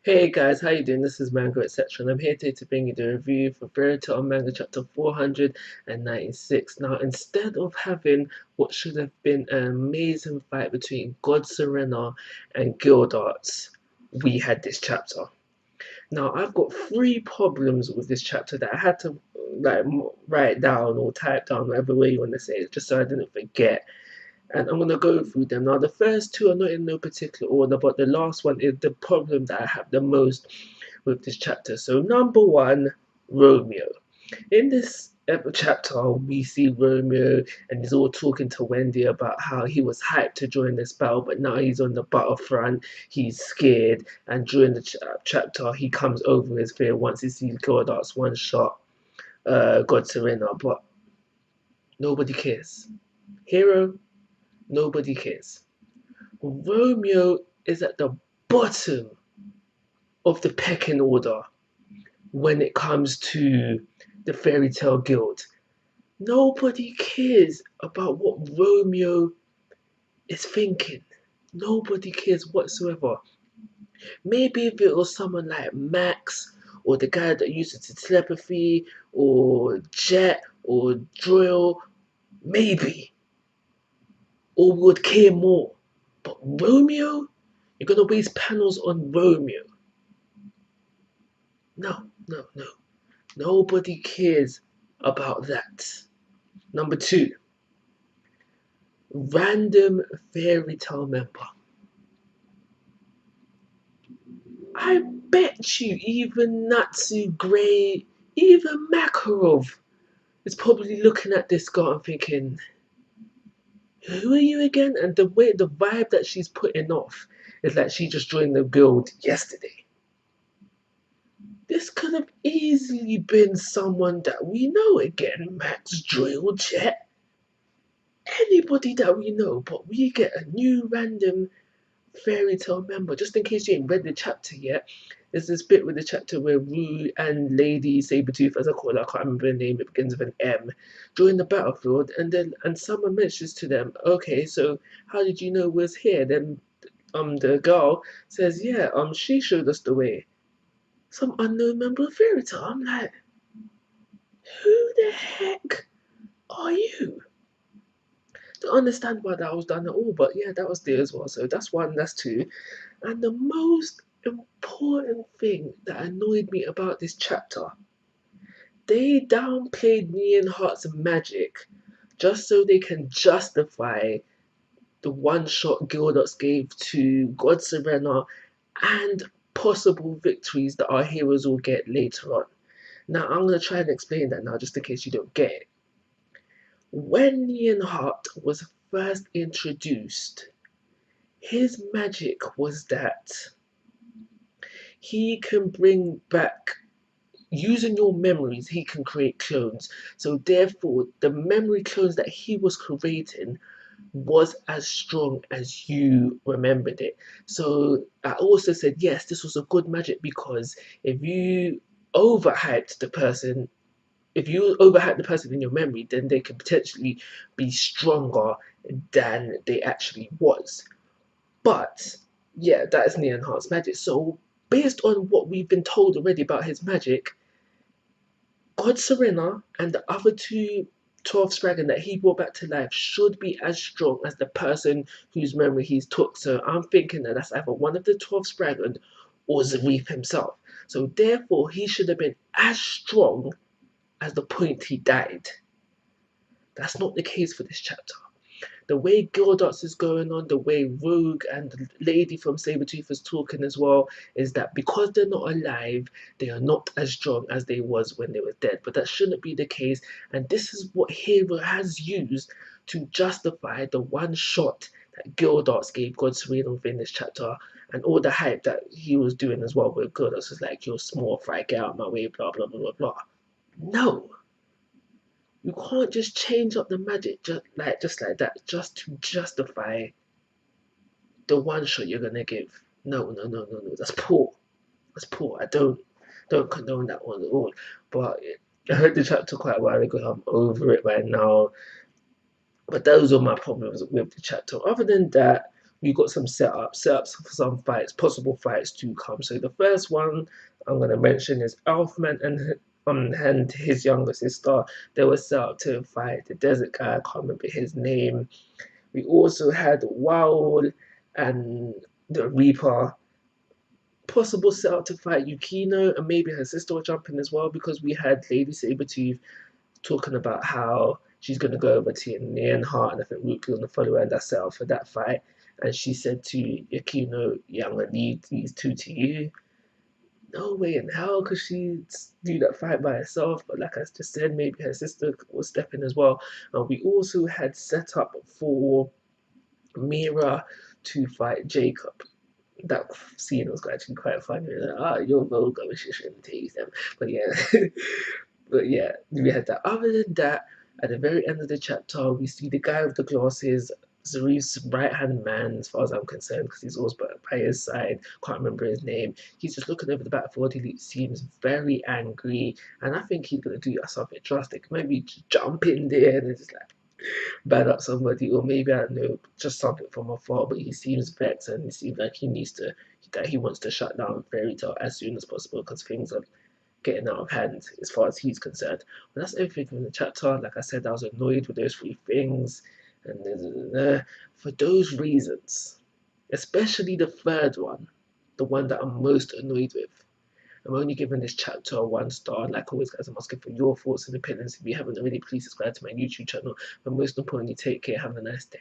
Hey guys, how you doing? This is Manga etc. and I'm here today to bring you the review for Tail Manga chapter 496. Now, instead of having what should have been an amazing fight between God Serena and Gildarts, we had this chapter. Now, I've got three problems with this chapter that I had to write down or type down, whatever way you want to say it, just so I didn't forget, and I'm going to go through them. Now, the first two are not in no particular order, but the last one is the problem that I have the most with this chapter. So, number one, Romeo. In this chapter, we see Romeo and he's all talking to Wendy about how he was hyped to join the spell, but now he's on the battlefront, he's scared, and during the chapter, he comes over his fear once he sees Godart's one shot God Serena, but nobody cares. Hero, nobody cares. Romeo is at the bottom of the pecking order when it comes to the Fairy Tale Guild. Nobody cares about what Romeo is thinking. Nobody cares whatsoever. Maybe if it was someone like Max, or the guy that uses telepathy, or Jet, or Drill, maybe. Or would care more. But Romeo? You're gonna waste panels on Romeo. No, no, no. Nobody cares about that. Number two, random Fairy Tale member. I bet you even Natsu Gray, even Makarov is probably looking at this girl and thinking, who are you again? And the vibe that she's putting off is like she just joined the guild yesterday. This could have easily been someone that we know again, Max, Drill, Jet, anybody that we know, but we get a new random Fairy Tale member. Just in case you ain't read the chapter yet, there's this bit with the chapter where Rue and Lady Sabretooth, as I call her, I can't remember her name, it begins with an M, join the battlefield, and someone mentions to them, okay, so how did you know we was here? Then the girl says, yeah, she showed us the way. Some unknown member of Fairy Tale. I'm like, who the heck are you? Don't understand why that was done at all, but yeah, that was there as well. So that's one, that's two. And the most important thing that annoyed me about this chapter, they downplayed Neon Heart's magic just so they can justify the one-shot Gildots gave to God Serena and possible victories that our heroes will get later on. Now, I'm going to try and explain that now just in case you don't get it. When Neon Heart was first introduced, his magic was that he can bring back, using your memories, he can create clones. So therefore, the memory clones that he was creating was as strong as you remembered it. So I also said, yes, this was a good magic because if you overhyped the person, if you overhype the person in your memory, then they could potentially be stronger than they actually was. But yeah, that is Neon Heart's magic. So based on what we've been told already about his magic, God Serena and the other two 12th dragon that he brought back to life should be as strong as the person whose memory he's took. So I'm thinking that that's either one of the 12th dragon or Zarif himself. So therefore, he should have been as strong as the point he died. That's not the case for this chapter. The way Gildots is going on, the way Rogue and the lady from Sabretooth is talking as well, is that because they're not alive, they are not as strong as they was when they were dead. But that shouldn't be the case, and this is what Hero has used to justify the one shot that Gildots gave God Serena within this chapter, and all the hype that he was doing as well, where Gildots was like, you're small fry, get out of my way, blah, blah, blah, blah, blah. No, you can't just change up the magic just like that, just to justify the one shot you're gonna give. No, no, no, no, no. That's poor. That's poor. I don't condone that one at all. But I heard the chapter quite a while ago. I'm over it right now. But those are my problems with the chapter. Other than that, we got some setups for some fights, possible fights to come. So the first one I'm gonna mention is Elfman and his younger sister. They were set up to fight the desert guy. I can't remember his name. We also had Wild and the Reaper possible setup to fight Yukino, and maybe her sister will jump in as well, because we had Lady Sabretooth talking about how she's going to go over to Neonheart, and I think Rukia on the follow her, and that's set up for that fight. And she said to Yukino, yeah, I'm going to leave these two to you. No way in hell could she do that fight by herself, but like I just said, maybe her sister will step in as well. And we also had set up for Mira to fight Jacob. That scene was actually quite funny. Like, you're vulgar, we shouldn't tease them. But yeah, but yeah, we had that. Other than that, at the very end of the chapter, we see the guy with the glasses, Zarif's right hand man, as far as I'm concerned, because he's always by his side. Can't remember his name. He's just looking over the battlefield. He seems very angry, and I think he's gonna do something drastic. Maybe jump in there and just like bad up somebody, or maybe I don't know, just something from afar. But he seems vexed, and he seems like he wants to shut down Fairy Tail as soon as possible, because things are getting out of hand as far as he's concerned. But that's everything from the chapter. Like I said, I was annoyed with those three things, and for those reasons, especially the third one, the one that I'm most annoyed with. I'm only giving this chapter a 1 star. Like always, guys, I'm asking for your thoughts and opinions. If you haven't already, please subscribe to my YouTube channel. But most importantly, take care. Have a nice day.